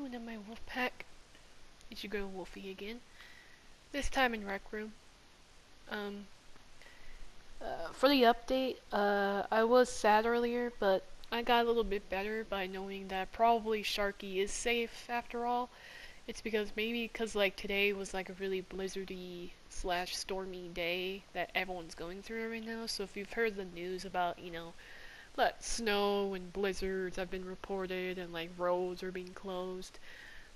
doing in my wolf pack? It's your girl Wolfy again. This time in Rec Room. Um, for the update, I was sad earlier, but I got a little bit better by knowing that probably Sharky is safe after all. It's because like today was like a really blizzardy slash stormy day that everyone's going through right now. So if you've heard the news about, that snow and blizzards have been reported and like roads are being closed,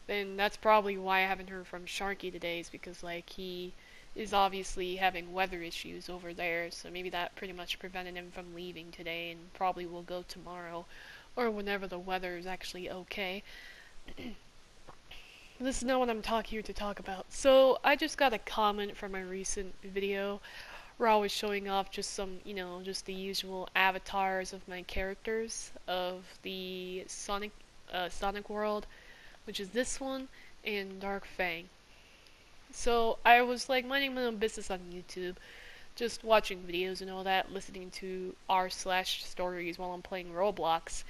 then that's probably why I haven't heard from Sharky today, is because like he is obviously having weather issues over there, so maybe that pretty much prevented him from leaving today and probably will go tomorrow or whenever the weather is actually okay. This is not what I'm here to talk about. So I just got a comment from my recent video where I was showing off just some, just the usual avatars of my characters of the Sonic world, which is this one, and Dark Fang. So I was like minding my own business on YouTube, just watching videos and all that, listening to r/stories while I'm playing Roblox.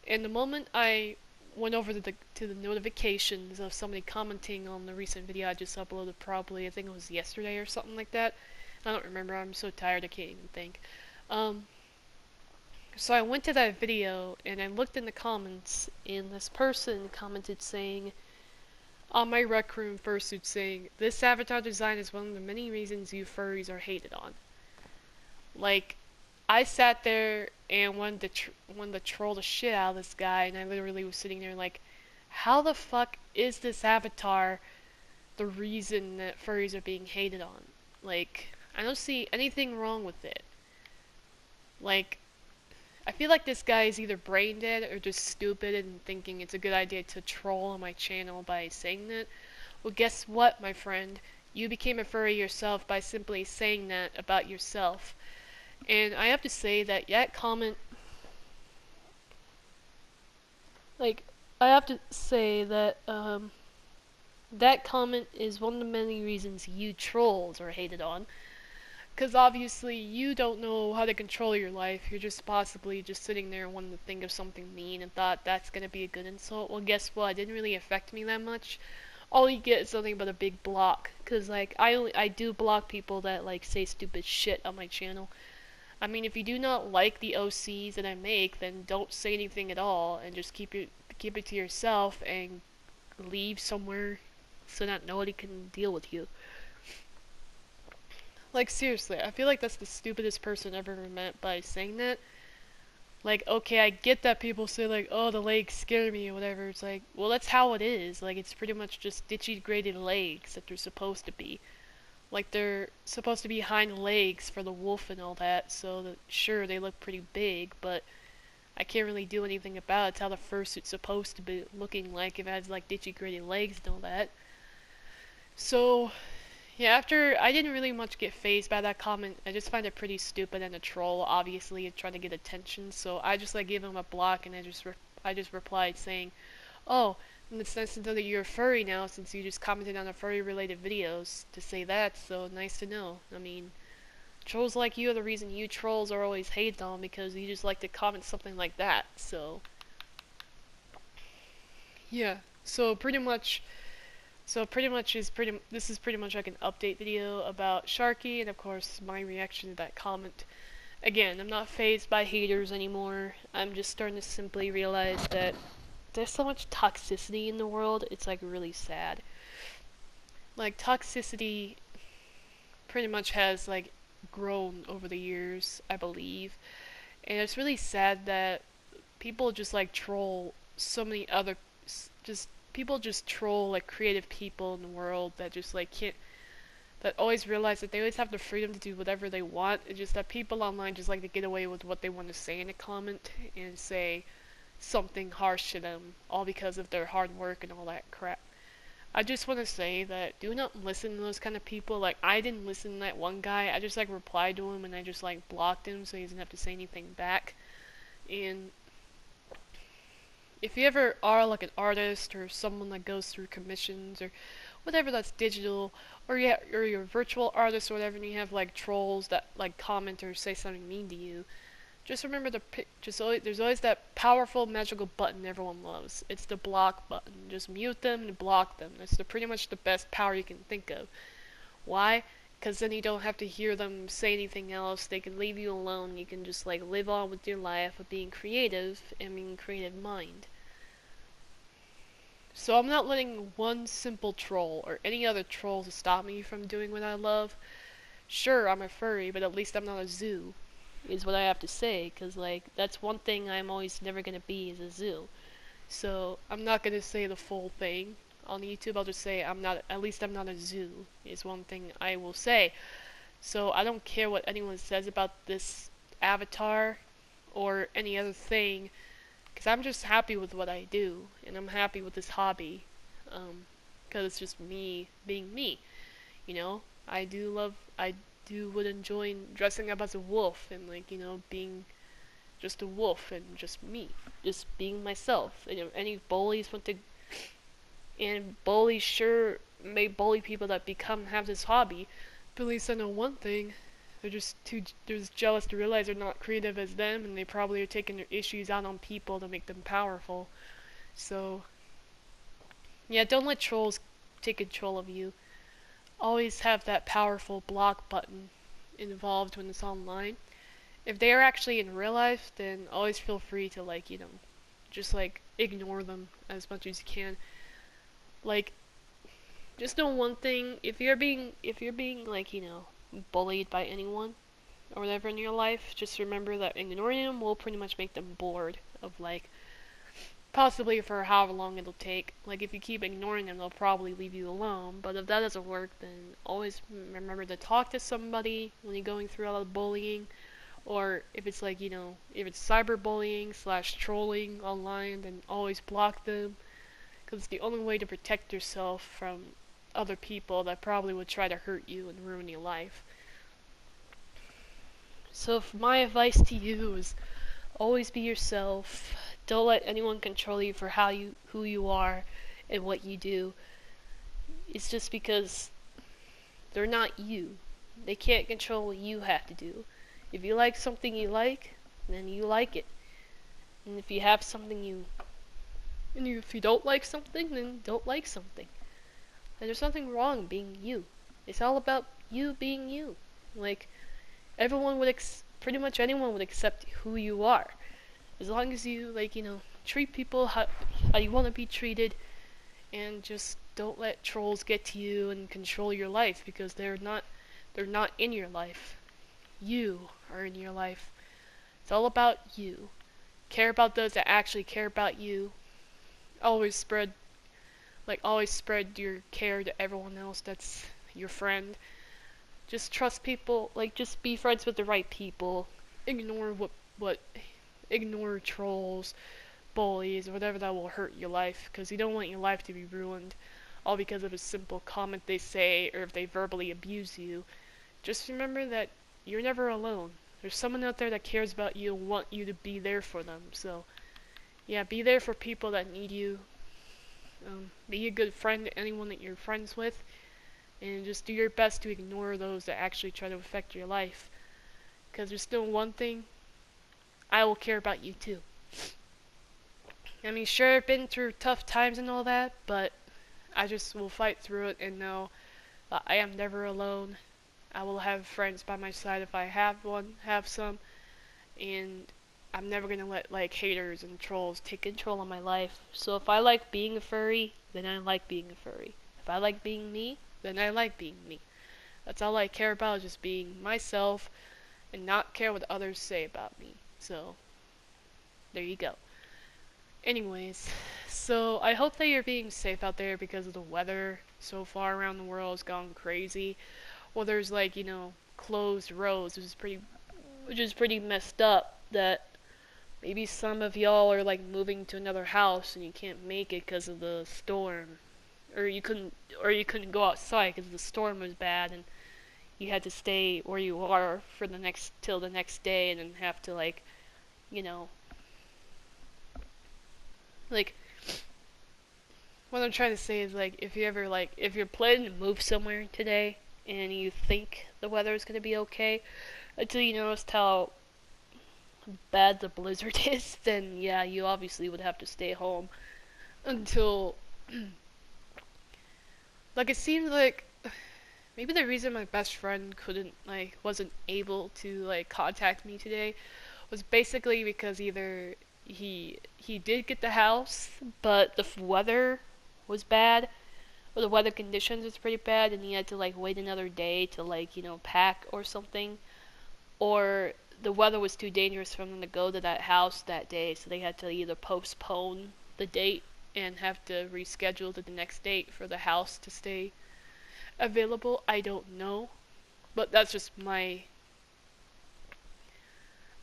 And the moment I went over to the notifications of somebody commenting on the recent video I just uploaded, probably I think it was yesterday or something like that. I don't remember. I'm so tired I can't even think. So I went to that video and I looked in the comments, and this person commented saying, on my Rec Room fursuit, saying, "This avatar design is one of the many reasons you furries are hated on." Like, I sat there and wanted to troll the shit out of this guy, and I literally was sitting there like, how the fuck is this avatar the reason that furries are being hated on? Like, I don't see anything wrong with it. Like, I feel like this guy is either brain dead or just stupid and thinking it's a good idea to troll on my channel by saying that. Well, guess what, my friend? You became a furry yourself by simply saying that about yourself. And I have to say that that comment is one of the many reasons you trolls are hated on. Because obviously you don't know how to control your life. You're just possibly just sitting there wanting to think of something mean and thought that's gonna be a good insult. Well, guess what? It didn't really affect me that much. All you get is something but a big block. Because like I do block people that like say stupid shit on my channel. I mean, if you do not like the OCs that I make, then don't say anything at all and just keep it to yourself and leave somewhere so that nobody can deal with you. Like, seriously, I feel like that's the stupidest person I've ever met by saying that. Like, okay, I get that people say, like, oh, the legs scare me or whatever. It's like, well, that's how it is. Like, it's pretty much just ditchy graded legs that they're supposed to be. Like, they're supposed to be hind legs for the wolf and all that, so that, sure, they look pretty big, but I can't really do anything about it. It's how the fursuit's supposed to be looking like if it has, like, ditchy graded legs and all that. So, yeah, after I didn't really much get fazed by that comment. I just find it pretty stupid and a troll, obviously, and trying to get attention. So I just like gave him a block, and I just replied saying, "Oh, and it's nice to know that you're a furry now, since you just commented on the furry-related videos to say that. So nice to know. I mean, trolls like you are the reason you trolls are always hated on, because you just like to comment something like that. So yeah. This is pretty much like an update video about Sharky, and of course my reaction to that comment. Again, I'm not fazed by haters anymore. I'm just starting to simply realize that there's so much toxicity in the world, it's like really sad. Like, toxicity pretty much has like grown over the years, I believe. And it's really sad that people just like troll so many other just people just troll like creative people in the world that just like can't that always realize that they always have the freedom to do whatever they want. It's just that people online just like to get away with what they want to say in a comment and say something harsh to them, all because of their hard work and all that crap. I just want to say that do not listen to those kind of people. Like, I didn't listen to that one guy. I just like replied to him and I just like blocked him so he doesn't have to say anything back. And if you ever are like an artist or someone that goes through commissions or whatever that's digital, or you're a virtual artist or whatever, and you have like trolls that like comment or say something mean to you, just remember there's always that powerful magical button everyone loves. It's the block button. Just mute them and block them. That's pretty much the best power you can think of. Why? Because then you don't have to hear them say anything else. They can leave you alone. You can just like live on with your life of being creative and being creative mind. So I'm not letting one simple troll or any other troll to stop me from doing what I love. Sure, I'm a furry, but at least I'm not a zoo, is what I have to say, because like that's one thing I'm always never gonna be is a zoo. So I'm not gonna say the full thing on YouTube. I'll just say I'm not. At least I'm not a zoo. Is one thing I will say. So I don't care what anyone says about this avatar or any other thing, because I'm just happy with what I do, and I'm happy with this hobby, because it's just me being me. You know, I do would enjoy dressing up as a wolf and like being just a wolf and just me, just being myself. Any bullies want to, and bullies sure may bully people that have this hobby, but at least I know one thing. They're just jealous to realize they're not creative as them, and they probably are taking their issues out on people to make them powerful. So, yeah, don't let trolls take control of you. Always have that powerful block button involved when it's online. If they are actually in real life, then always feel free to just like ignore them as much as you can. Like, just know one thing: if you're being like bullied by anyone or whatever in your life, just remember that ignoring them will pretty much make them bored of like possibly for however long it'll take. Like if you keep ignoring them, they'll probably leave you alone. But if that doesn't work, then always remember to talk to somebody when you're going through all the bullying. Or if it's like, if it's cyberbullying / trolling online, then always block them. Because it's the only way to protect yourself from other people that probably would try to hurt you and ruin your life. So if my advice to you is always be yourself. Don't let anyone control you for who you are and what you do. It's just because they're not you. They can't control what you have to do. If you like something you like, then you like it. And if you have something if you don't like something, then don't like something. And there's nothing wrong being you. It's all about you being you. Like, pretty much anyone would accept who you are. As long as you, treat people how you want to be treated, and just don't let trolls get to you and control your life, because they're not in your life. You are in your life. It's all about you. Care about those that actually care about you. Always spread your care to everyone else that's your friend. Just trust people, just be friends with the right people. Ignore trolls, bullies, or whatever that will hurt your life, because you don't want your life to be ruined all because of a simple comment they say, or if they verbally abuse you. Just remember that you're never alone. There's someone out there that cares about you and want you to be there for them. So, yeah, be there for people that need you. Be a good friend to anyone that you're friends with, and just do your best to ignore those that actually try to affect your life. Because there's still one thing: I will care about you too. I mean, sure, I've been through tough times and all that, but I just will fight through it and know that I am never alone. I will have friends by my side if I have some, and I'm never gonna let haters and trolls take control of my life. So if I like being a furry, then I like being a furry. If I like being me, then I like being me. That's all I care about, is just being myself and not care what others say about me. So there you go. Anyways, so I hope that you're being safe out there, because of the weather so far around the world has gone crazy. Well, there's closed roads, which is pretty messed up. That maybe some of y'all are moving to another house and you can't make it because of the storm, or you couldn't go outside because the storm was bad, and you had to stay where you are for till the next day, and then have to what I'm trying to say is if you're planning to move somewhere today and you think the weather is going to be okay, until you notice how bad the blizzard is, then yeah, you obviously would have to stay home until like it seems like maybe the reason my best friend wasn't able to like contact me today was basically because either he did get the house, but the weather was bad, or the weather conditions was pretty bad, and he had to like wait another day to like pack or something, or the weather was too dangerous for them to go to that house that day, so they had to either postpone the date and have to reschedule to the next date for the house to stay available. I don't know, but that's just my.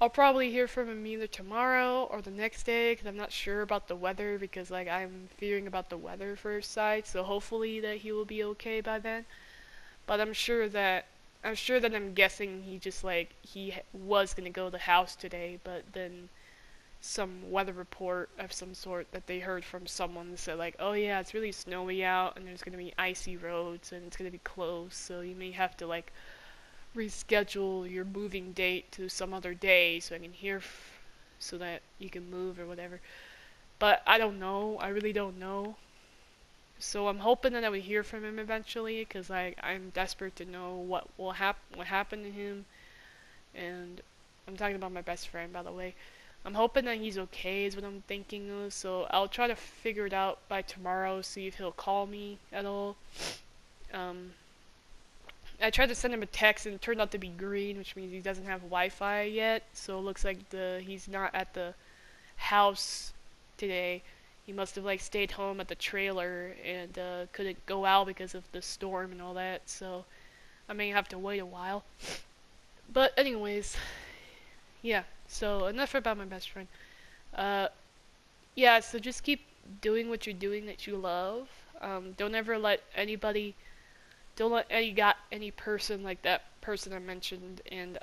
I'll probably hear from him either tomorrow or the next day because I'm not sure about the weather because like I'm fearing about the weather for his side. So hopefully that he will be okay by then. But I'm sure that I'm guessing he just like was gonna go to the house today, but then some weather report of some sort that they heard from someone said like, oh yeah, it's really snowy out and there's gonna be icy roads and it's gonna be closed, so you may have to like reschedule your moving date to some other day so I can hear so that you can move or whatever. But I don't know. I really don't know. So I'm hoping that I will hear from him eventually because I'm desperate to know what happened to him. And I'm talking about my best friend, by the way. I'm hoping that he's okay is what I'm thinking of. So I'll try to figure it out by tomorrow, see if he'll call me at all. Um, I tried to send him a text and it turned out to be green, which means he doesn't have Wi-Fi yet. So it looks like he's not at the house today. He must have like stayed home at the trailer and couldn't go out because of the storm and all that. So I may have to wait a while. But anyways, yeah. So enough about my best friend. Uh, yeah. So just keep doing what you're doing that you love. Don't ever let anybody don't let any person like that person I mentioned and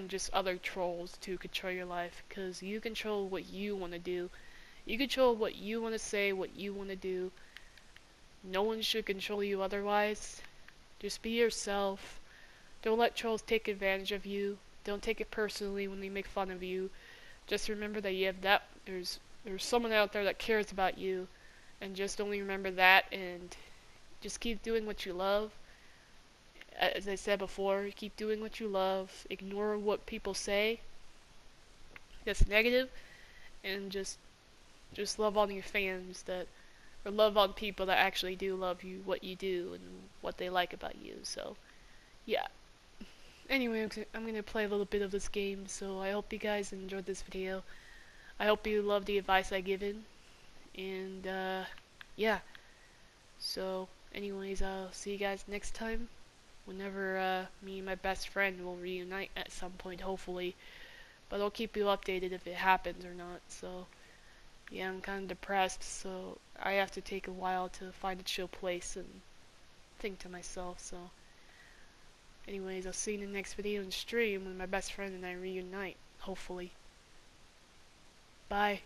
just other trolls to control your life, because you control what you want to do. You control what you want to say, what you want to do. No one should control you otherwise. Just be yourself. Don't let trolls take advantage of you. Don't take it personally when they make fun of you. Just remember that you have that there's someone out there that cares about you, and just only remember that and just keep doing what you love. As I said before, keep doing what you love. Ignore what people say that's negative, and just love on your fans or love on people that actually do love you, what you do, and what they like about you. So, yeah. Anyway, I'm gonna play a little bit of this game, so I hope you guys enjoyed this video. I hope you love the advice I given, and yeah. So, anyways, I'll see you guys next time. Whenever me and my best friend will reunite at some point, hopefully. But I'll keep you updated if it happens or not. So, yeah, I'm kind of depressed, so I have to take a while to find a chill place and think to myself. So, anyways, I'll see you in the next video and stream when my best friend and I reunite, hopefully. Bye.